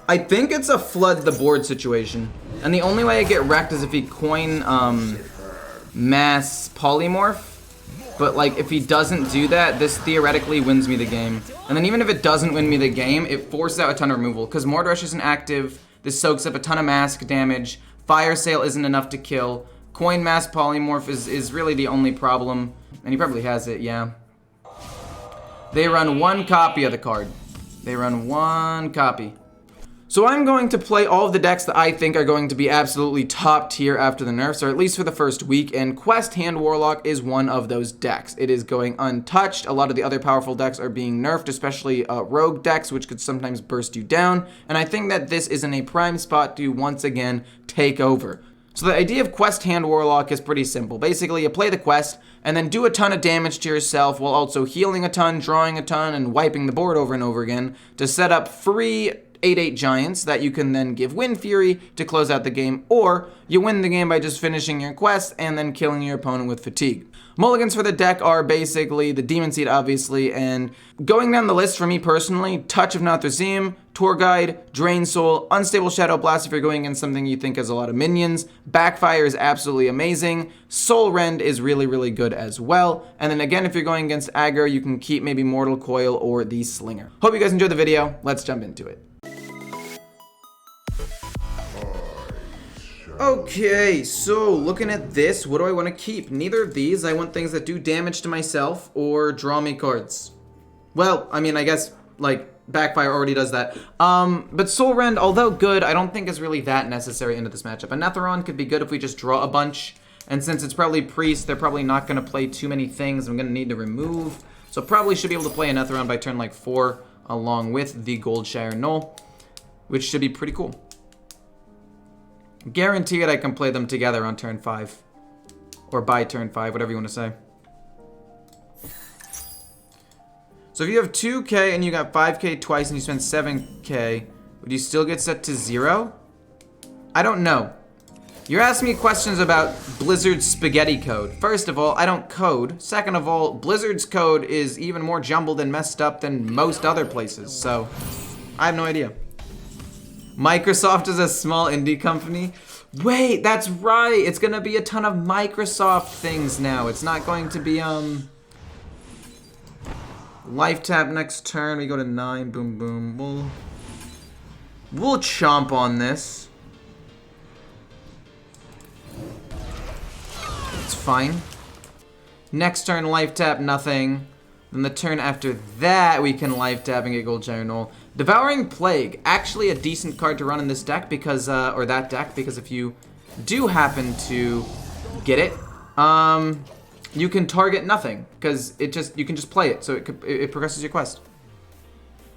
I think it's a flood the board situation. And the only way I get wrecked is if he coin mass polymorph. But like if he doesn't do that, this theoretically wins me the game. And then even if it doesn't win me the game, it forces out a ton of removal. Because Mord Rush isn't active, this soaks up a ton of mask damage, Fire Sale isn't enough to kill, coin mass polymorph is really the only problem. And he probably has it, yeah. They run one copy of the card. They run one copy. So I'm going to play all of the decks that I think are going to be absolutely top tier after the nerfs, or at least for the first week, and Quest Hand Warlock is one of those decks. It is going untouched. A lot of the other powerful decks are being nerfed, especially rogue decks, which could sometimes burst you down, and I think that this is in a prime spot to once again take over. So the idea of Quest Hand Warlock is pretty simple. Basically, you play the quest, and then do a ton of damage to yourself while also healing a ton, drawing a ton, and wiping the board over and over again to set up free 8/8 giants that you can then give Wind Fury to close out the game, or you win the game by just finishing your quest and then killing your opponent with fatigue. Mulligans for the deck are basically the Demon Seed, obviously, and going down the list for me personally, Touch of Nathrezim, Tour Guide, Drain Soul, Unstable Shadow Blast if you're going against something you think has a lot of minions, Backfire is absolutely amazing, Soul Rend is really, really good as well, and then again, if you're going against aggro, you can keep maybe Mortal Coil or the Slinger. Hope you guys enjoyed the video, let's jump into it. Okay, so looking at this, what do I want to keep? Neither of these. I want things that do damage to myself or draw me cards. Well, I mean, I guess, like, Backfire already does that. But Soul Rend, although good, I don't think is really that necessary into this matchup. A Netheron could be good if we just draw a bunch. And since it's probably Priest, they're probably not going to play too many things I'm going to need to remove. So probably should be able to play a Netheron by turn, like, 4, along with the Goldshire Knoll, which should be pretty cool. Guaranteed I can play them together on turn 5. Or by turn 5, whatever you want to say. So if you have 2k and you got 5k twice and you spend 7k, would you still get set to 0? I don't know. You're asking me questions about Blizzard's spaghetti code. First of all, I don't code. Second of all, Blizzard's code is even more jumbled and messed up than most other places, so I have no idea. Microsoft is a small indie company. Wait, that's right. It's gonna be a ton of Microsoft things now. It's not going to be life tap next turn. We go to 9. Boom, boom. We'll chomp on this. It's fine. Next turn, life tap, nothing. Then the turn after that, we can life tap and get Goldshire Knoll. Devouring Plague, actually a decent card to run in this deck because, or that deck, because if you do happen to get it, you can target nothing because you can just play it, so it progresses your quest.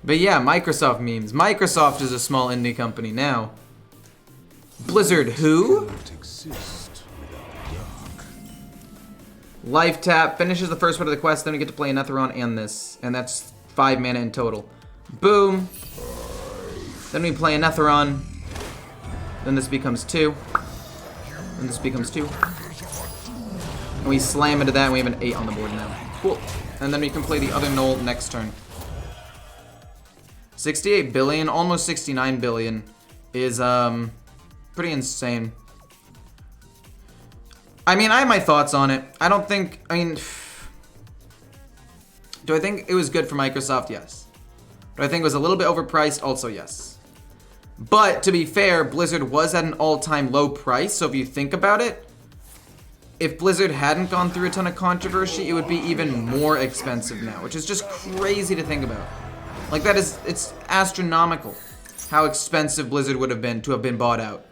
But yeah, Microsoft memes. Microsoft is a small indie company now. Blizzard who? Life tap finishes the first part of the quest, then we get to play a Netheron and this, and that's 5 mana in total. Boom. Then we play a Netheron. Then this becomes 2. Then this becomes 2. And we slam into that and we have an 8 on the board now. Cool. And then we can play the other Knoll next turn. 68 billion, almost 69 billion is pretty insane. I mean, I have my thoughts on it. I don't think, do I think it was good for Microsoft? Yes. Do I think it was a little bit overpriced? Also, yes. But, to be fair, Blizzard was at an all-time low price, so if you think about it, if Blizzard hadn't gone through a ton of controversy, it would be even more expensive now, which is just crazy to think about. Like, it's astronomical how expensive Blizzard would have been to have been bought out.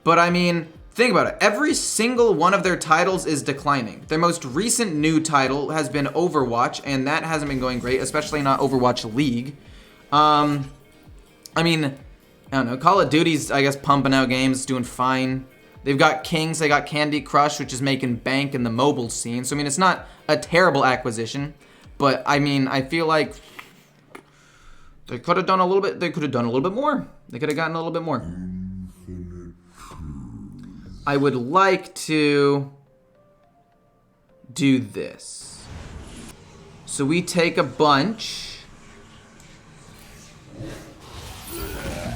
But, I mean, think about it. Every single one of their titles is declining. Their most recent new title has been Overwatch, and that hasn't been going great, especially not Overwatch League. I mean, I don't know. Call of Duty's, I guess, pumping out games, doing fine. They've got Kings, they got Candy Crush, which is making bank in the mobile scene. So, I mean, it's not a terrible acquisition. But, I mean, I feel like they could have done a little bit, they could have done a little bit more. They could have gotten a little bit more. I would like to do this. So we take a bunch.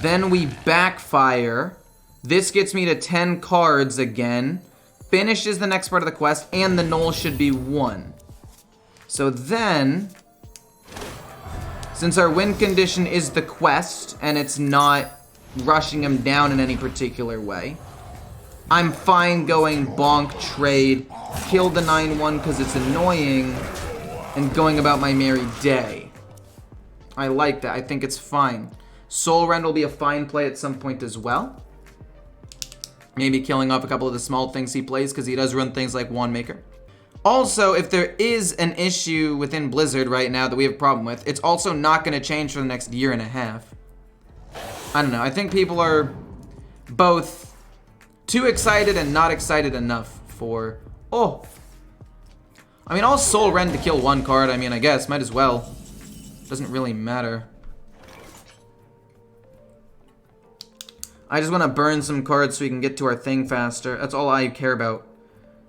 Then we backfire. This gets me to 10 cards again. Finishes the next part of the quest, and the null should be 1. So then, since our win condition is the quest, and it's not rushing him down in any particular way, I'm fine going bonk, trade, kill the 9-1 because it's annoying, and going about my merry day. I like that. I think it's fine. Soul Rend will be a fine play at some point as well. Maybe killing off a couple of the small things he plays because he does run things like Wand Maker. Also, if there is an issue within Blizzard right now that we have a problem with, it's also not going to change for the next year and a half. I don't know. I think people are both too excited and not excited enough for... Oh! I mean, I'll Soul Rend to kill 1 card. I mean, I guess. Might as well. Doesn't really matter. I just want to burn some cards so we can get to our thing faster. That's all I care about.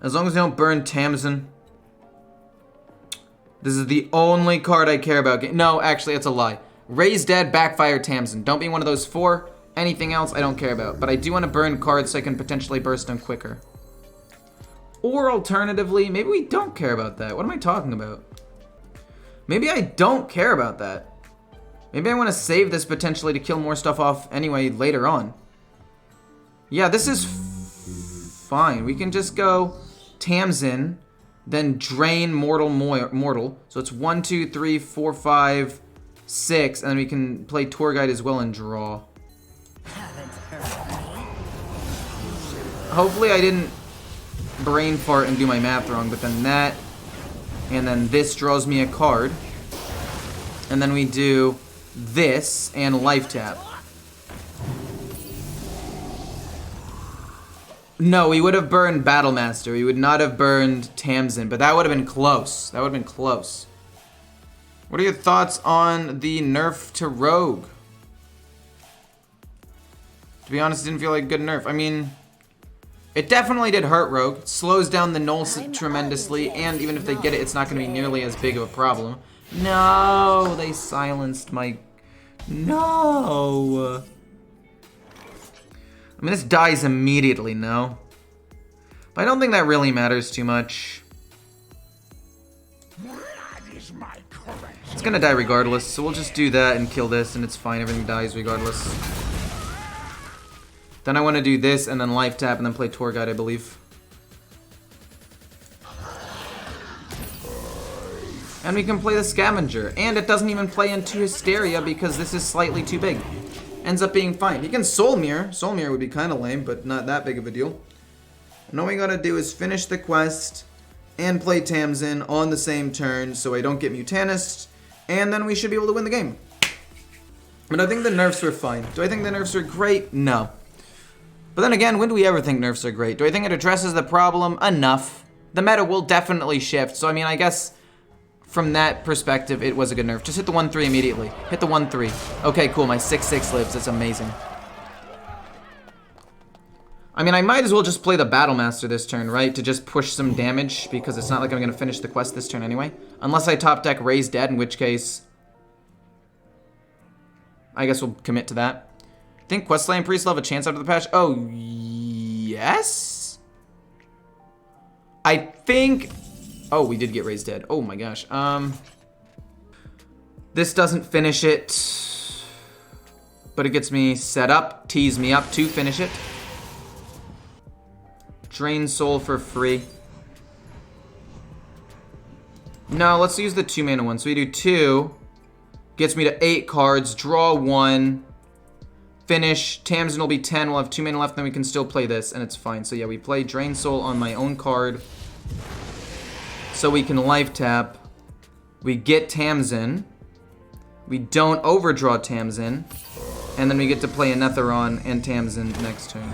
As long as we don't burn Tamsin. This is the only card I care about. No, actually, it's a lie. Raise Dead, Backfire, Tamsin. Don't be one of those 4. Anything else, I don't care about. But I do want to burn cards so I can potentially burst them quicker. Or alternatively, maybe we don't care about that. What am I talking about? Maybe I don't care about that. Maybe I want to save this potentially to kill more stuff off anyway later on. Yeah, this is fine. We can just go Tamsin, then drain Mortal. So it's 1, 2, 3, 4, 5, 6, and then we can play Tour Guide as well and draw. Hopefully I didn't brain fart and do my math wrong, but then that, and then this draws me a card. And then we do this and life tap. No, we would have burned Battlemaster. We would not have burned Tamsin, but that would have been close. That would have been close. What are your thoughts on the nerf to Rogue? To be honest, it didn't feel like a good nerf. I mean, it definitely did hurt Rogue. It slows down the null tremendously, and even if they get it, it's not going to be nearly as big of a problem. No, they silenced my... No. I mean, this dies immediately, no? But I don't think that really matters too much. It's gonna die regardless, so we'll just do that and kill this, and it's fine, everything dies regardless. Then I want to do this, and then life tap, and then play Tour Guide, I believe. And we can play the Scavenger, and it doesn't even play into Hysteria because this is slightly too big. Ends up being fine. He can Soul Mirror. Soul Mirror would be kind of lame, but not that big of a deal. And all we gotta do is finish the quest and play Tamsin on the same turn so I don't get Mutanist, and then we should be able to win the game. But I think the nerfs were fine. Do I think the nerfs are great? No. But then again, when do we ever think nerfs are great? Do I think it addresses the problem? Enough. The meta will definitely shift, so I mean, I guess from that perspective, it was a good nerf. Just hit the 1-3 immediately. Hit the 1-3. Okay, cool, my 6-6 lives, that's amazing. I mean, I might as well just play the Battlemaster this turn, right? To just push some damage, because it's not like I'm gonna finish the quest this turn anyway. Unless I top deck Raise Dead, in which case I guess we'll commit to that. Think Questline Priest will have a chance after the patch? Oh, yes? I think... Oh, we did get Raised Dead. Oh my gosh. This doesn't finish it, but it gets me set up, tees me up to finish it. Drain Soul for free. No, let's use the 2-mana one. So we do 2. Gets me to 8 cards, draw 1. Finish. Tamsin will be 10. We'll have 2 mana left, then we can still play this, and it's fine. So yeah, we play Drain Soul on my own card. So we can life tap. We get Tamsin. We don't overdraw Tamsin. And then we get to play Anetheron and Tamsin next turn.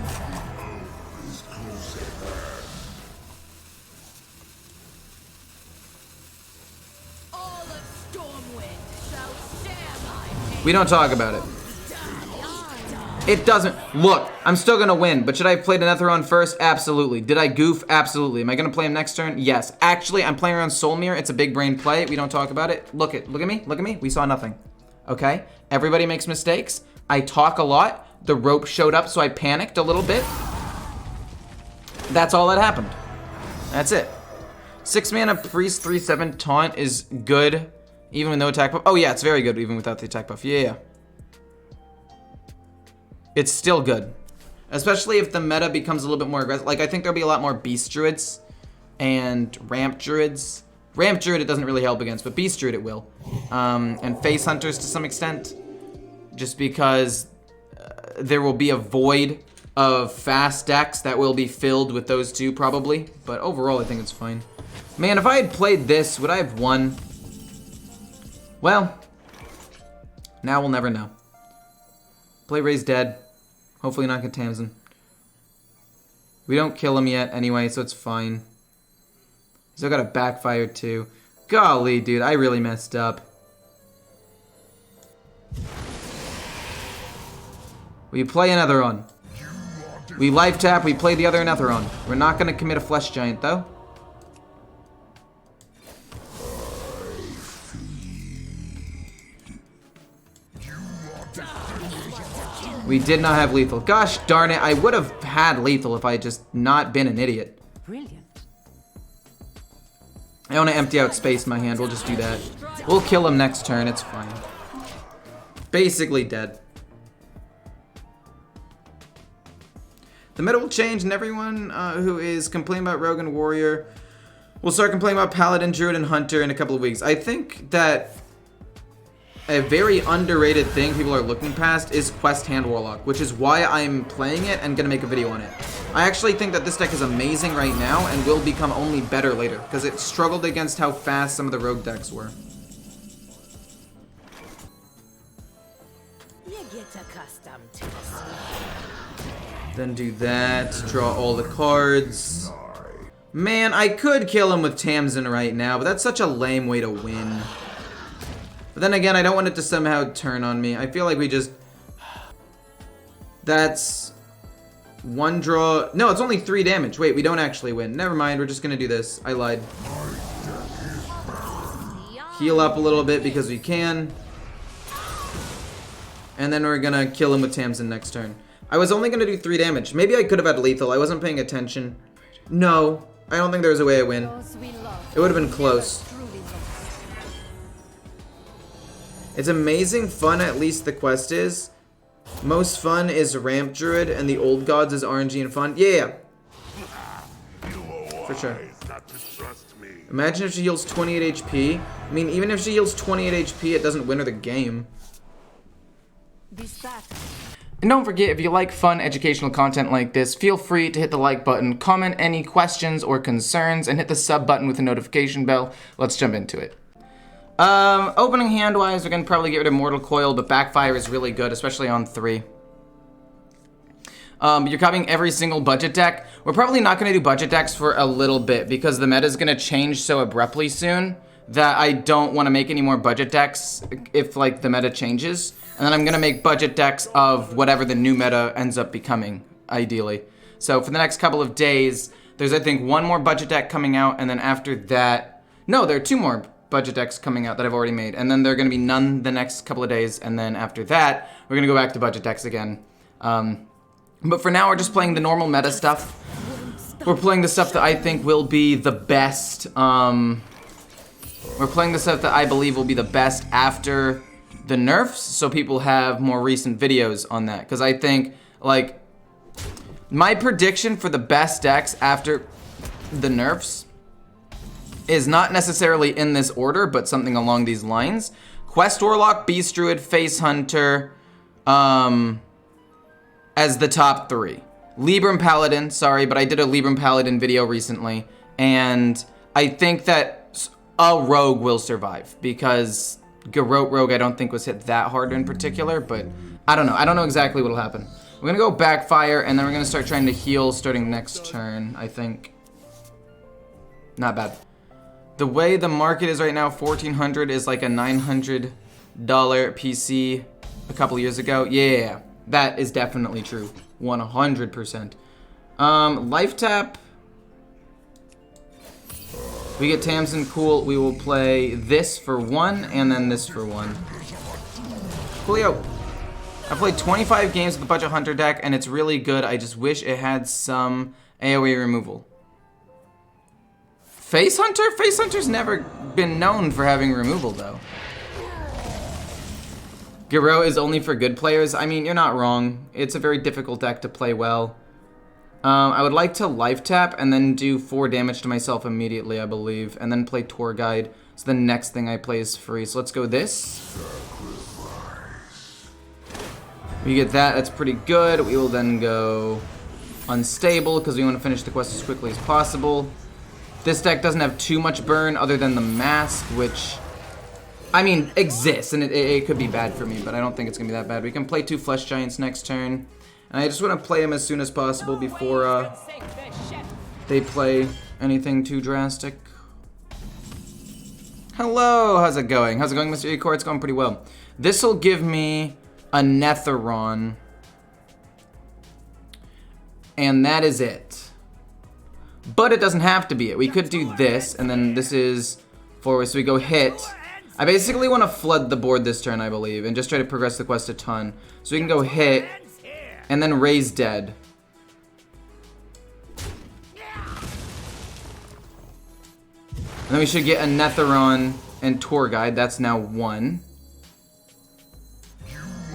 We don't talk about it. It doesn't. Look, I'm still going to win, but should I have played Anetheron first? Absolutely. Did I goof? Absolutely. Am I going to play him next turn? Yes. Actually, I'm playing around Soul Mirror. It's a big brain play. We don't talk about it. Look at me. Look at me. We saw nothing. Okay? Everybody makes mistakes. I talk a lot. The rope showed up, so I panicked a little bit. That's all that happened. That's it. 6 mana priest 3/7 taunt is good, even with no attack buff. Oh yeah, it's very good even without the attack buff. Yeah. It's still good. Especially if the meta becomes a little bit more aggressive. Like, I think there'll be a lot more beast druids and ramp druids. Ramp druid it doesn't really help against, but beast druid it will. And face hunters to some extent. Just because there will be a void of fast decks that will be filled with those two probably. But overall, I think it's fine. Man, if I had played this, would I have won? Well, now we'll never know. Play Ray's dead. Hopefully not get Tamsin. We don't kill him yet anyway, so it's fine. Still got a backfire too. Golly, dude, I really messed up. We play another on. We life tap, we play the other another on. We're not gonna commit a flesh giant though. We did not have lethal. Gosh darn it, I would have had lethal if I had just not been an idiot. Brilliant. I want to empty out space in my hand. We'll just do that. We'll kill him next turn. It's fine. Basically dead. The meta will change, and everyone who is complaining about Rogue and Warrior will start complaining about Paladin, Druid, and Hunter in a couple of weeks. I think that a very underrated thing people are looking past is Quest Hand Warlock, which is why I'm playing it and gonna make a video on it. I actually think that this deck is amazing right now and will become only better later, because it struggled against how fast some of the rogue decks were. You get accustomed to this. Then do that, draw all the cards. Man, I could kill him with Tamsin right now, but that's such a lame way to win. But then again, I don't want it to somehow turn on me. I feel like we just... That's... one draw... No, it's only 3 damage. Wait, we don't actually win. Never mind, we're just gonna do this. I lied. Heal up a little bit because we can. And then we're gonna kill him with Tamsin next turn. I was only gonna do 3 damage. Maybe I could have had lethal. I wasn't paying attention. No, I don't think there was a way I win. It would have been close. It's amazing fun, at least the quest is. Most fun is Ramp Druid, and the Old Gods is RNG and fun. Yeah. For sure. Imagine if she heals 28 HP. I mean, even if she heals 28 HP, it doesn't win her the game. And don't forget, if you like fun educational content like this, feel free to hit the like button, comment any questions or concerns, and hit the sub button with the notification bell. Let's jump into it. Opening hand-wise, we're gonna probably get rid of Mortal Coil, but Backfire is really good, especially on 3. You're copying every single budget deck. We're probably not gonna do budget decks for a little bit, because the meta is gonna change so abruptly soon that I don't want to make any more budget decks if, like, the meta changes. And then I'm gonna make budget decks of whatever the new meta ends up becoming, ideally. So for the next couple of days, there's, I think, 1 more budget deck coming out, and then after that... No, there are 2 more budget decks coming out that I've already made, and then they're going to be none the next couple of days, and then after that, we're going to go back to budget decks again. But for now, we're just playing the normal meta stuff. We're playing the stuff that I think will be the best. We're playing the stuff that I believe will be the best after the nerfs, so people have more recent videos on that. Because I think, like, my prediction for the best decks after the nerfs is not necessarily in this order, but something along these lines. Quest Warlock, Beast Druid, Face Hunter, as the top 3. Libram Paladin, sorry, but I did a Libram Paladin video recently, and I think that a Rogue will survive, because Garrote Rogue I don't think was hit that hard in particular, but I don't know. I don't know exactly what'll happen. We're gonna go Backfire, and then we're gonna start trying to heal starting next turn, I think. Not bad. The way the market is right now, $1,400 is like a $900 PC a couple years ago. Yeah, that is definitely true. 100%. Life tap. We get Tamsin, cool. We will play this for 1 and then this for 1. Coolio. I played 25 games with a bunch of Hunter deck, and it's really good. I just wish it had some AoE removal. Face Hunter? Face Hunter's never been known for having removal, though. Giro is only for good players. I mean, you're not wrong. It's a very difficult deck to play well. I would like to life tap and then do 4 damage to myself immediately, I believe, and then play Tour Guide. So the next thing I play is free. So let's go this. We get that. That's pretty good. We will then go Unstable because we want to finish the quest as quickly as possible. This deck doesn't have too much burn other than the mask, which, I mean, exists, and it could be bad for me, but I don't think it's going to be that bad. We can play 2 Flesh Giants next turn. And I just want to play them as soon as possible before they play anything too drastic. Hello, how's it going? How's it going, Mr. Ecor? It's going pretty well. This will give me a Netheron. And that is it. But it doesn't have to be it. We could do this, and then this is forward, so we go hit. I basically want to flood the board this turn, I believe, and just try to progress the quest a ton. So we can go hit, and then raise dead. And then we should get a Netheron and Tour Guide. That's now 1.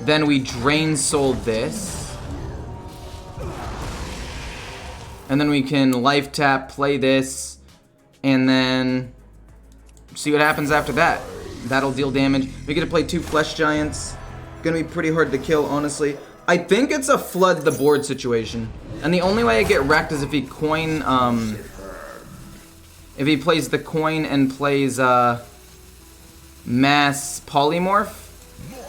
Then we Drain Soul this. And then we can life tap, play this, and then see what happens after that. That'll deal damage. We get to play 2 Flesh Giants. Gonna be pretty hard to kill, honestly. I think it's a flood the board situation. And the only way I get wrecked is if he coin, if he plays the coin and plays, mass polymorph.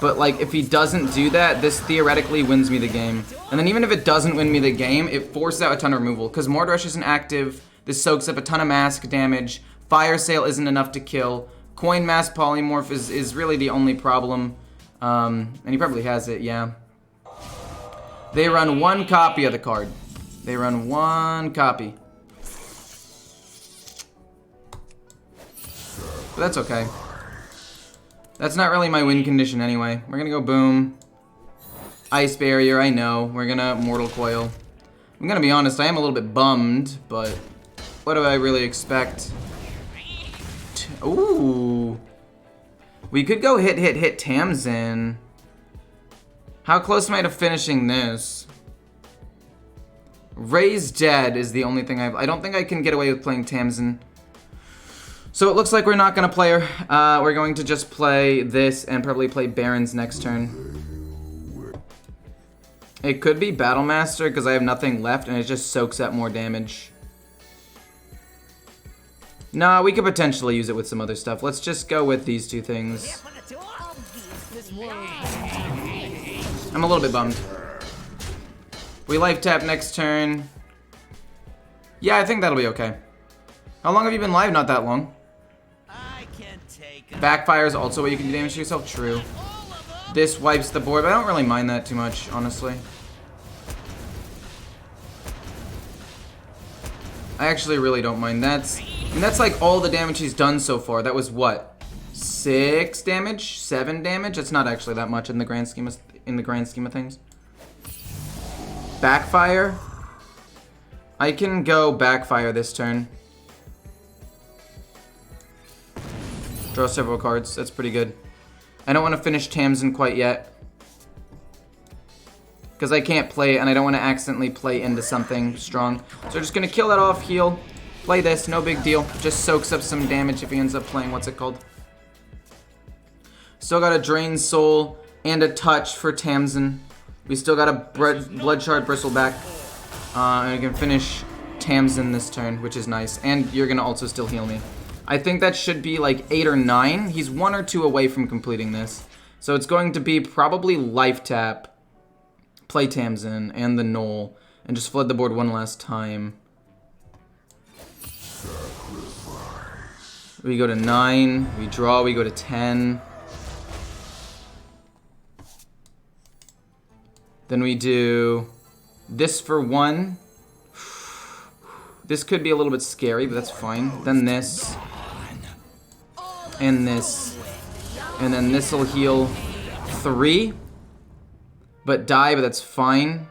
But, like, if he doesn't do that, this theoretically wins me the game. And then even if it doesn't win me the game, it forces out a ton of removal. Because Mordrush isn't active, this soaks up a ton of mask damage, Fire Sale isn't enough to kill, Coin Mass Polymorph is really the only problem. And he probably has it, yeah. They run 1 copy of the card. They run 1 copy. But that's okay. That's not really my win condition anyway. We're gonna go boom. Ice Barrier, I know. We're gonna Mortal Coil. I'm gonna be honest, I am a little bit bummed, but what do I really expect? Ooh. We could go hit Tamsin. How close am I to finishing this? Raise Dead is the only thing I don't think I can get away with playing Tamsin. So it looks like we're not going to play her. We're going to just play this and probably play Barons next turn. It could be Battle Master because I have nothing left and it just soaks up more damage. Nah, we could potentially use it with some other stuff. Let's just go with these 2 things. I'm a little bit bummed. We life tap next turn. Yeah, I think that'll be okay. How long have you been live? Not that long. Backfire is also what you can do damage to yourself. True. This wipes the board, but I don't really mind that too much, honestly. I actually really don't mind. That's like all the damage he's done so far. That was what? 6 damage? 7 damage? It's not actually that much in the grand scheme of things. Backfire. I can go backfire this turn. Draw several cards. That's pretty good. I don't want to finish Tamsin quite yet. Because I can't play it, and I don't want to accidentally play into something strong. So we're just going to kill that off, heal. Play this, no big deal. Just soaks up some damage if he ends up playing, what's it called? Still got a Drain Soul and a Touch for Tamsin. We still got a Blood Shard Bristleback. And we can finish Tamsin this turn, which is nice. And you're going to also still heal me. I think that should be like 8 or 9. He's 1 or 2 away from completing this. So it's going to be probably life tap, play Tamsin, and the Knoll, and just flood the board 1 last time. We go to 9, we draw, we go to 10. Then we do this for 1. This could be a little bit scary, but that's fine. Then this. And this. And then this will heal 3. but that's fine.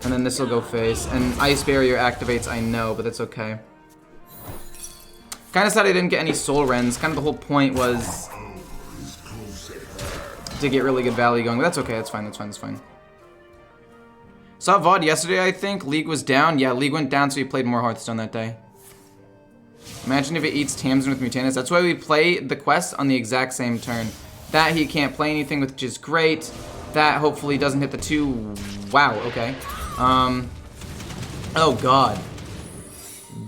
And then this will go face. And Ice Barrier activates, I know, but that's okay. Kind of sad I didn't get any Soul Rends. Kind of the whole point was to get really good value going, but that's okay. That's fine. That's fine. That's fine. Saw VOD yesterday, I think. League was down. Yeah, League went down, so we played more Hearthstone that day. Imagine if it eats Tamsin with Mutanus. That's why we play the quest on the exact same turn. That he can't play anything with, which is great. That hopefully doesn't hit the 2. Wow, okay. Oh god.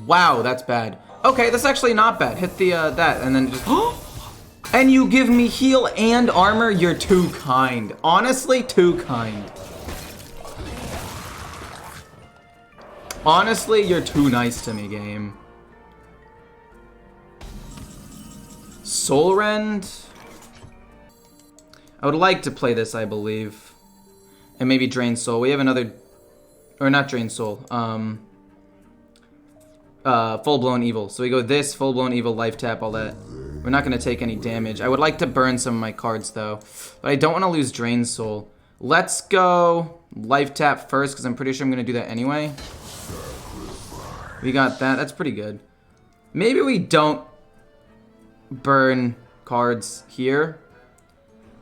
Wow, that's bad. Okay, that's actually not bad. Hit the, that, and then just... And you give me heal and armor? You're too kind. Honestly, too kind. Honestly, you're too nice to me, game. Soul Rend? I would like to play this, I believe. And maybe Drain Soul. We have another... Or not Drain Soul. Full-blown Evil. So we go this, Full-blown Evil, Life Tap, all that. We're not going to take any damage. I would like to burn some of my cards, though. But I don't want to lose Drain Soul. Let's go Life Tap first, because I'm pretty sure I'm going to do that anyway. We got that. That's pretty good. Maybe we don't burn cards here.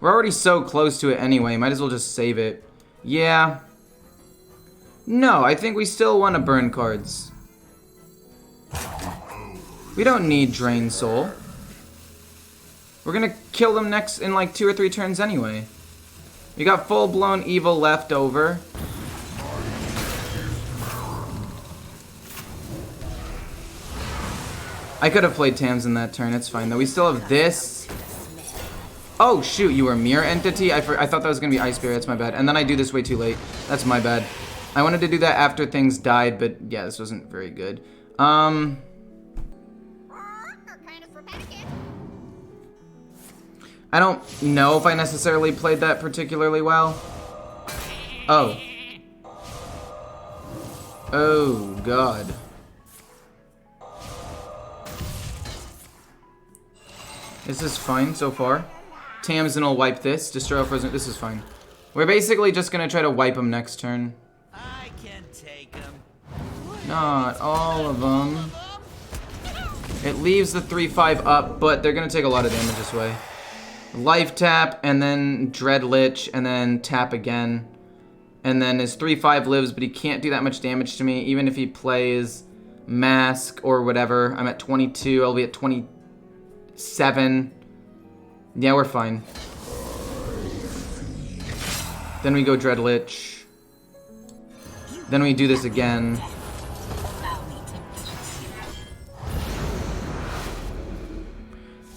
We're already so close to it anyway. Might as well just save it. Yeah. No, I think we still want to burn cards. We don't need Drain Soul. We're gonna kill them next in like 2 or 3 turns anyway. We got full-blown evil left over. I could have played Tamsin that turn, it's fine though. We still have this. Oh shoot, you were Mirror Entity? I thought that was gonna be Ice Spirit, that's my bad. And then I do this way too late. That's my bad. I wanted to do that after things died, but yeah, this wasn't very good. I don't know if I necessarily played that particularly well. Oh. Oh, God. This is fine so far. Tamsin will wipe this. Destroy all frozen. This is fine. We're basically just going to try to wipe them next turn. I can take them. Not all of them. It leaves the 3/5 up, but they're going to take a lot of damage this way. Life Tap, and then Dread Lich, and then tap again. And then his 3/5 lives, but he can't do that much damage to me, even if he plays Mask or whatever. I'm at 22, I'll be at 27. Yeah, we're fine. Then we go Dread Lich. Then we do this again.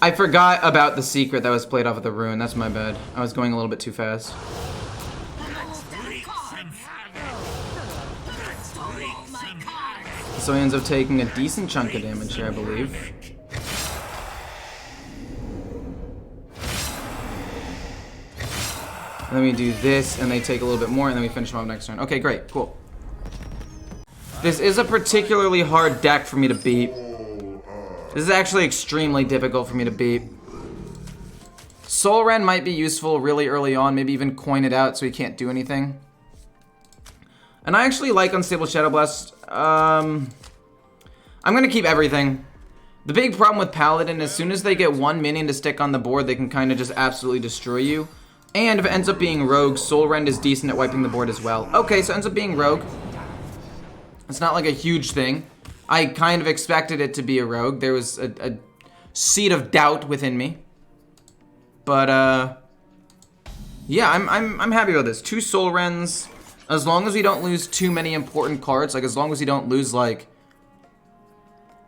I forgot about the secret that was played off of the rune. That's my bad. I was going a little bit too fast. So he ends up taking a decent chunk of damage here, I believe. Then we do this, and they take a little bit more, and then we finish them off next turn. Okay, great. Cool. This is a particularly hard deck for me to beat. This is actually extremely difficult for me to beat. Soul Rend might be useful really early on, maybe even coin it out so he can't do anything. And I actually like Unstable Shadow Blast. I'm gonna keep everything. The big problem with Paladin, as soon as they get one minion to stick on the board, they can kind of just absolutely destroy you. And if it ends up being Rogue, Soul Rend is decent at wiping the board as well. Okay, so it ends up being Rogue. It's not like a huge thing. I kind of expected it to be a Rogue. There was a seed of doubt within me. But, yeah, I'm happy about this. 2 Soul Rends. As long as we don't lose too many important cards, like as long as we don't lose, like,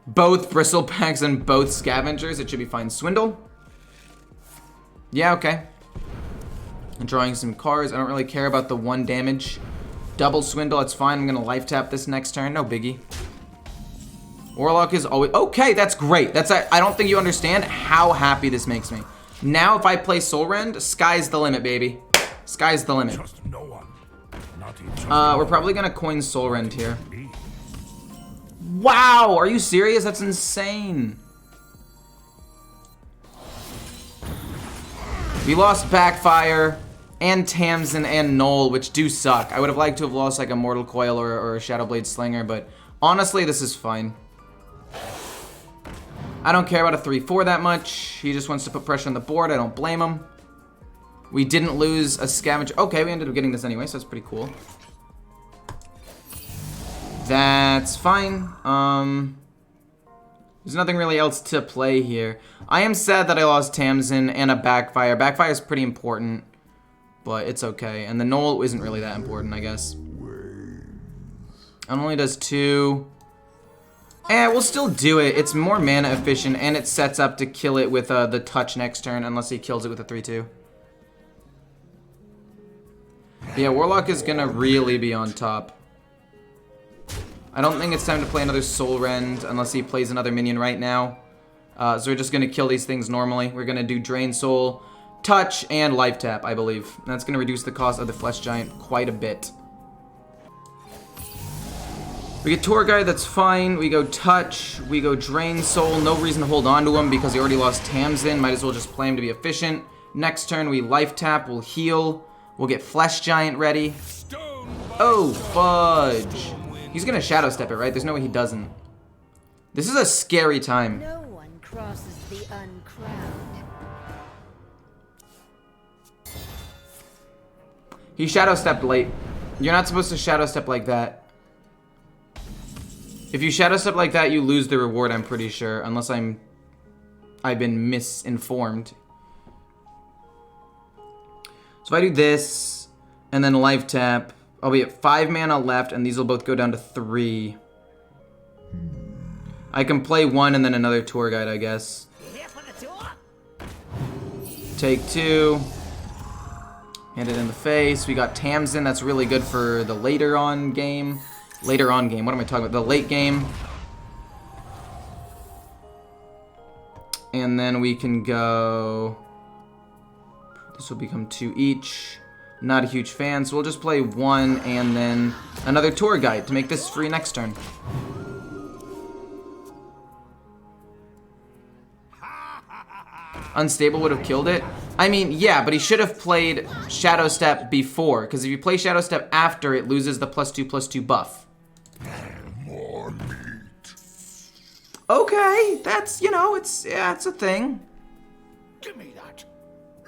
both Bristlepacks and both Scavengers, it should be fine. Swindle? Yeah, okay. I'm drawing some cards. I don't really care about the 1 damage. Double Swindle, it's fine. I'm gonna Life Tap this next turn. No biggie. Warlock is always... Okay, that's great. I don't think you understand how happy this makes me. Now, if I play Soul Rend, sky's the limit, baby. Sky's the limit. We're probably gonna coin Soul Rend here. Wow, are you serious? That's insane. We lost Backfire. And Tamsin and Knoll, which do suck. I would have liked to have lost like a Mortal Coil or a Shadowblade Slinger, but honestly, this is fine. I don't care about a 3-4 that much. He just wants to put pressure on the board. I don't blame him. We didn't lose a Scavenger. Okay, we ended up getting this anyway, so that's pretty cool. That's fine. There's nothing really else to play here. I am sad that I lost Tamsin and a Backfire. Backfire is pretty important, but it's okay. And the Knoll isn't really that important, I guess. It only does 2. We'll still do it. It's more mana efficient, and it sets up to kill it with the touch next turn, unless he kills it with a 3-2. Yeah, Warlock is gonna really be on top. I don't think it's time to play another Soul Rend unless he plays another minion right now. So we're just gonna kill these things normally. We're gonna do Drain Soul, Touch, and Life Tap, I believe. And that's gonna reduce the cost of the Flesh Giant quite a bit. We get Tour Guide, that's fine. We go Touch, we go Drain Soul. No reason to hold on to him because he already lost Tamsin. Might as well just play him to be efficient. Next turn, we Life Tap, we'll heal. We'll get Flesh Giant ready. Oh, fudge. He's gonna Shadow Step it, right? There's no way he doesn't. This is a scary time. No one crosses the uncrowned. He Shadow Stepped late. You're not supposed to Shadow Step like that. If you Shadow Step like that, you lose the reward, I'm pretty sure. Unless I've been misinformed. So if I do this, and then Life Tap, I'll be at 5 mana left, and these will both go down to 3. I can play 1 and then another Tour Guide, I guess. Take 2. Hit it in the face. We got Tamsin. That's really good for the later on game. Later on game. What am I talking about? The late game. And then we can go... This will become 2 each. Not a huge fan, so we'll just play 1 and then another Tour Guide to make this free next turn. Unstable would have killed it. I mean, yeah, but he should have played Shadow Step before, because if you play Shadow Step after, it loses the +2/+2 buff. More meat. Okay, that's, it's a thing. Give me that.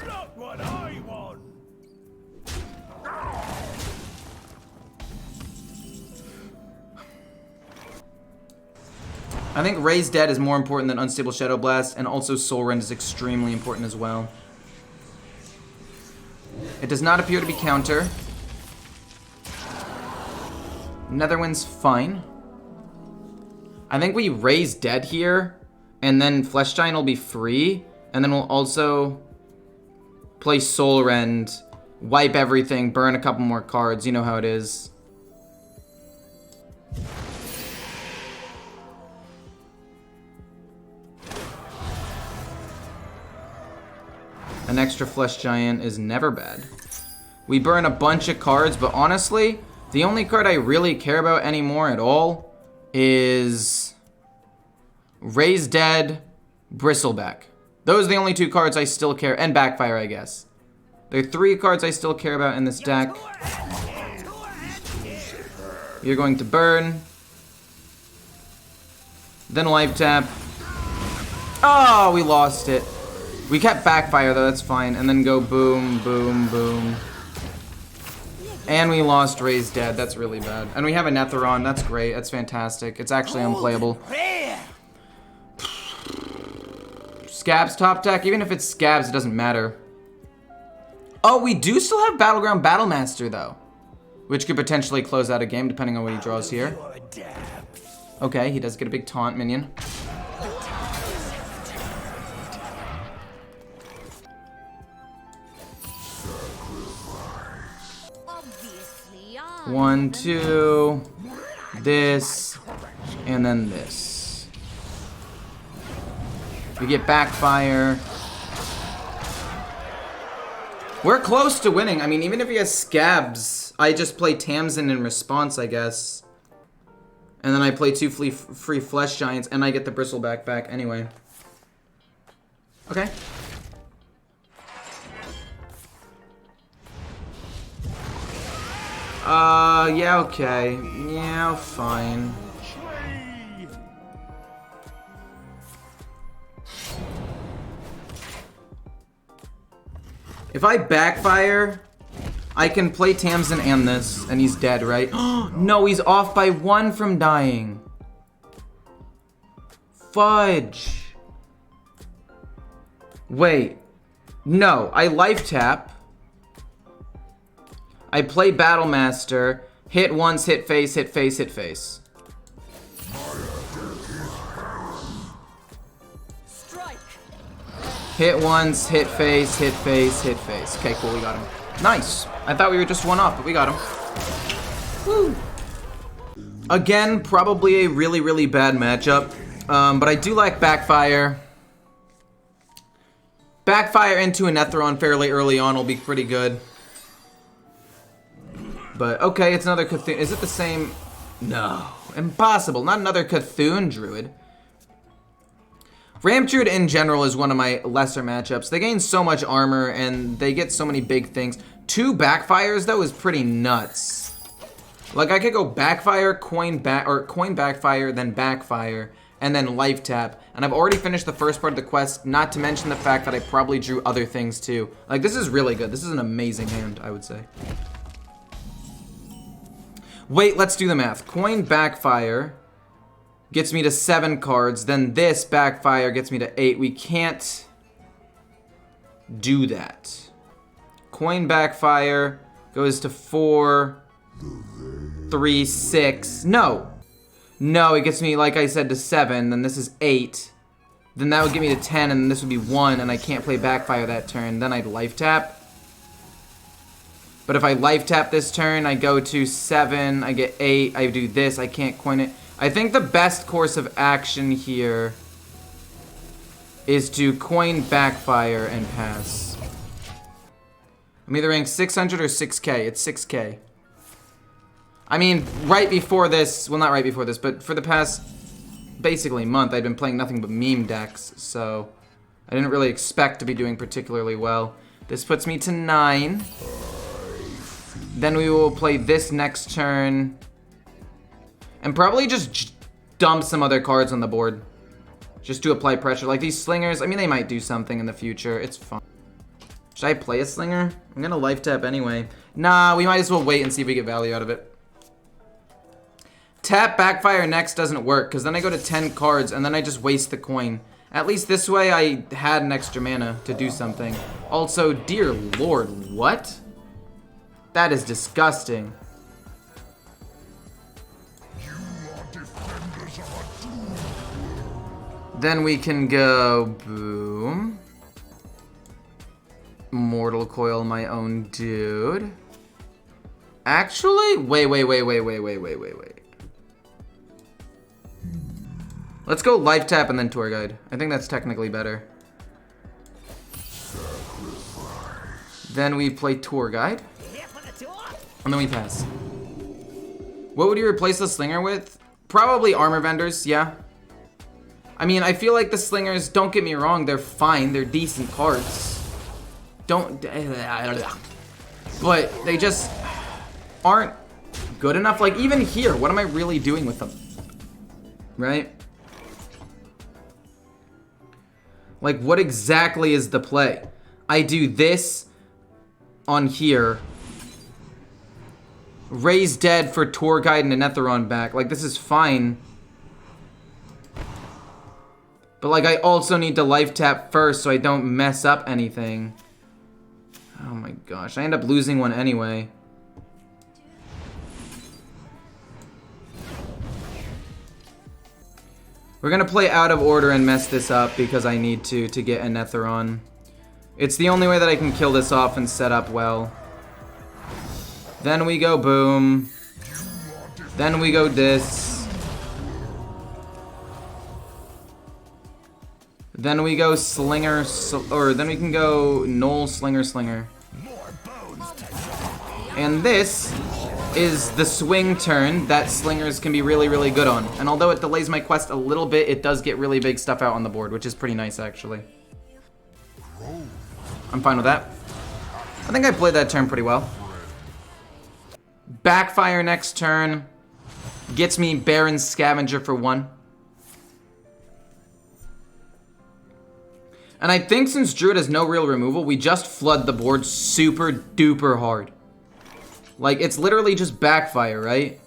Not what I want. I think Raise Dead is more important than Unstable Shadow Blast, and also Soul Rend is extremely important as well. It does not appear to be counter. Netherwind's fine. I think we Raise Dead here, and then Flesh Giant will be free, and then we'll also play Soul Rend, wipe everything, burn a couple more cards. You know how it is. An extra Flesh Giant is never bad. We burn a bunch of cards, but honestly, the only card I really care about anymore at all is Raise Dead, Bristleback. Those are the only 2 cards I still care, and Backfire, I guess. There are 3 cards I still care about in this deck. You're going to burn. Then Life Tap. Oh, we lost it. We kept Backfire though, that's fine. And then go boom, boom, boom. And we lost Raise Dead, that's really bad. And we have a Netheron, that's great, that's fantastic. It's actually unplayable. Scabs top deck, even if it's Scabs, it doesn't matter. Oh, we do still have Battleground Battlemaster though, which could potentially close out a game depending on what he draws here. Okay, he does get a big taunt minion. Obviously, 1, 2, this, and then this. We get Backfire. We're close to winning. I mean, even if he has Scabs, I just play Tamsin in response, I guess. And then I play 2 free Flesh Giants, and I get the Bristleback back anyway. Okay. Yeah, okay. Yeah, fine. If I backfire, I can play Tamsin and this, and he's dead, right? No, he's off by 1 from dying. Fudge. Wait. No, I life tap. I play Battle Master. Hit once, hit face, hit face, hit face. Strike. Hit once, hit face, hit face, hit face. Okay, cool, we got him. Nice. I thought we were just one off, but we got him. Woo. Again, probably a really, really bad matchup. But I do like Backfire. Backfire into a Netheron fairly early on will be pretty good. But, okay, it's another Cthulhu. Is it the same? No. Impossible. Not another Cthulhu Druid. Ramp Druid in general is one of my lesser matchups. They gain so much armor, and they get so many big things. 2 Backfires, though, is pretty nuts. Like, I could go Backfire, coin Backfire, then Backfire, and then Life Tap. And I've already finished the first part of the quest, not to mention the fact that I probably drew other things, too. Like, this is really good. This is an amazing hand, I would say. Wait, let's do the math. Coin Backfire gets me to 7 cards. Then this Backfire gets me to 8. We can't do that. Coin Backfire goes to 4, 3, 6. No. No, it gets me, like I said, to 7. Then this is 8. Then that would get me to 10, and this would be 1, and I can't play Backfire that turn. Then I'd Life Tap. But if I Life Tap this turn, I go to 7, I get 8, I do this, I can't coin it. I think the best course of action here is to coin Backfire and pass. I'm either rank 600 or 6k. It's 6k. I mean, right before this, well, not right before this, but for the past, basically, month, I've been playing nothing but meme decks, so I didn't really expect to be doing particularly well. This puts me to 9. Then we will play this next turn. And probably just dump some other cards on the board. Just to apply pressure. Like these slingers, I mean, they might do something in the future. It's fun. Should I play a slinger? I'm gonna Life Tap anyway. Nah, we might as well wait and see if we get value out of it. Tap Backfire next doesn't work, because then I go to 10 cards, and then I just waste the coin. At least this way I had an extra mana to do something. Also, dear lord, what? That is disgusting. Then we can go boom. Mortal Coil my own dude. Actually, wait. Let's go Life Tap and then Tour Guide. I think that's technically better. Then we play Tour Guide. And then we pass. What would you replace the Slinger with? Probably Armor Vendors, yeah. I mean, I feel like the Slingers, don't get me wrong, they're fine. They're decent cards. But they just aren't good enough. Like, even here, what am I really doing with them? Right? Like, what exactly is the play? I do this on here. Raise Dead for Tour Guide and a Netheron back. Like, this is fine. But, like, I also need to Life Tap first so I don't mess up anything. Oh my gosh. I end up losing one anyway. We're gonna play out of order and mess this up because I need to get a Netheron. It's the only way that I can kill this off and set up well. Then we go boom. Then we go this. Then we go Slinger, or then we can go Null, Slinger, Slinger. And this is the swing turn that Slingers can be really, really good on. And although it delays my quest a little bit, it does get really big stuff out on the board, which is pretty nice, actually. I'm fine with that. I think I played that turn pretty well. Backfire next turn. Gets me Baron Scavenger for 1. And I think since Druid has no real removal, we just flood the board super duper hard. Like, it's literally just Backfire, right?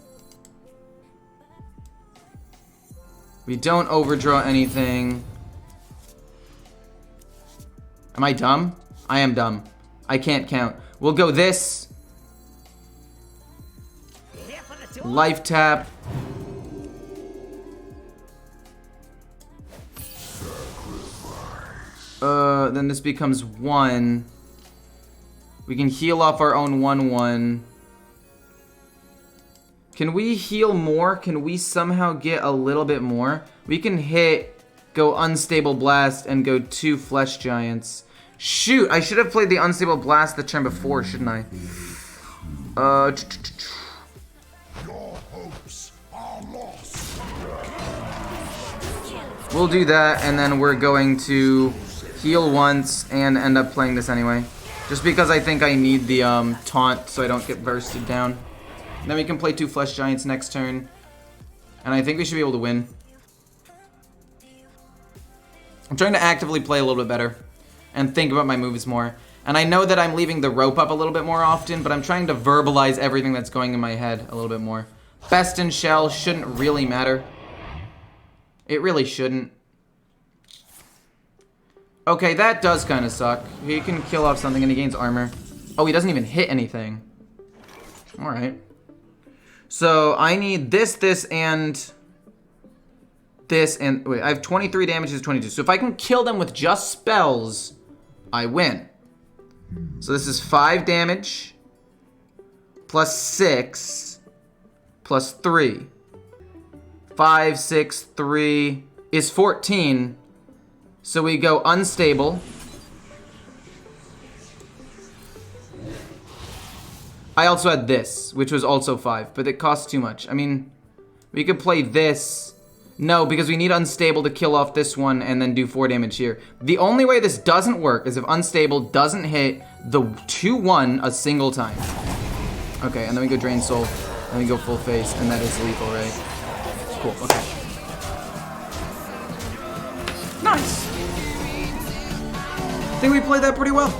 We don't overdraw anything. Am I dumb? I am dumb. I can't count. We'll go this. Life tap. Then this becomes 1. We can heal off our own 1/1. Can we heal more? Can we somehow get a little bit more? We can hit, go Unstable Blast, and go 2 Flesh Giants. Shoot, I should have played the Unstable Blast the turn before, shouldn't I? Your hopes are lost. We'll do that, and then we're going to heal once and end up playing this anyway. Just because I think I need the taunt so I don't get bursted down. And then we can play 2 Flesh Giants next turn. And I think we should be able to win. I'm trying to actively play a little bit better and think about my moves more. And I know that I'm leaving the rope up a little bit more often, but I'm trying to verbalize everything that's going in my head a little bit more. Best in Shell shouldn't really matter. It really shouldn't. Okay, that does kind of suck. He can kill off something and he gains armor. Oh, he doesn't even hit anything. Alright. So, I need this, and this, and... Wait, I have 23 damage to 22. So if I can kill them with just spells, I win. So this is 5 damage, plus 6, plus 3. 5, 6, 3 is 14. So we go Unstable. I also had this, which was also 5, but it costs too much. I mean, we could play this. No, because we need Unstable to kill off this one and then do 4 damage here. The only way this doesn't work is if Unstable doesn't hit the 2/1 a single time. Okay, and then we go Drain Soul, and we go full face, and that is lethal, right? Cool, okay. Nice! I think we played that pretty well.